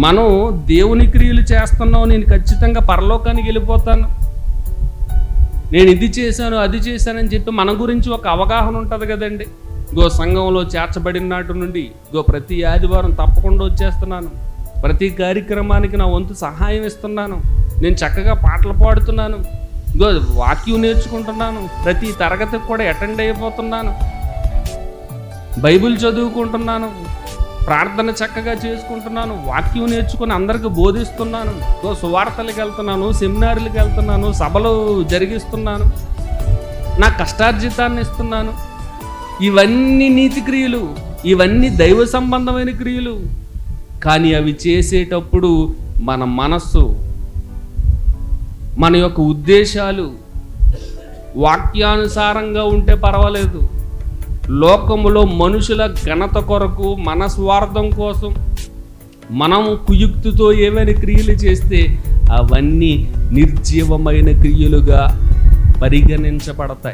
మనం దేవుని క్రియలు చేస్తున్నాం, నేను ఖచ్చితంగా పరలోకానికి వెళ్ళిపోతాను, నేను ఇది చేశాను అది చేశానని చెప్పి మన గురించి ఒక అవగాహన ఉంటుంది కదండి. సంఘంలో చేర్చబడిన నాటి నుండి ప్రతి ఆదివారం తప్పకుండా వచ్చేస్తున్నాను, ప్రతి కార్యక్రమానికి నా వంతు సహాయం ఇస్తున్నాను, నేను చక్కగా పాటలు పాడుతున్నాను, వాక్యం నేర్చుకుంటున్నాను, ప్రతి తరగతికి కూడా అటెండ్ అయిపోతున్నాను, బైబిల్ చదువుకుంటున్నాను, ప్రార్థన చక్కగా చేసుకుంటున్నాను, వాక్యం నేర్చుకుని అందరికి బోధిస్తున్నాను, సువార్తలకు వెళ్తున్నాను, సెమినార్లకు వెళ్తున్నాను, సభలు జరిగిస్తున్నాను, నా కష్టార్జితాన్ని ఇస్తున్నాను. ఇవన్నీ నీతి క్రియలు, ఇవన్నీ దైవ సంబంధమైన క్రియలు. కానీ అవి చేసేటప్పుడు మన మనస్సు, మన యొక్క ఉద్దేశాలు వాక్యానుసారంగా ఉంటే పర్వాలేదు. లోకములో మనుషుల ఘనత కొరకు, మన స్వార్థం కోసం మనం కుయుక్తితో ఏమైనా క్రియలు చేస్తే అవన్నీ నిర్జీవమైన క్రియలుగా పరిగణించబడతాయి.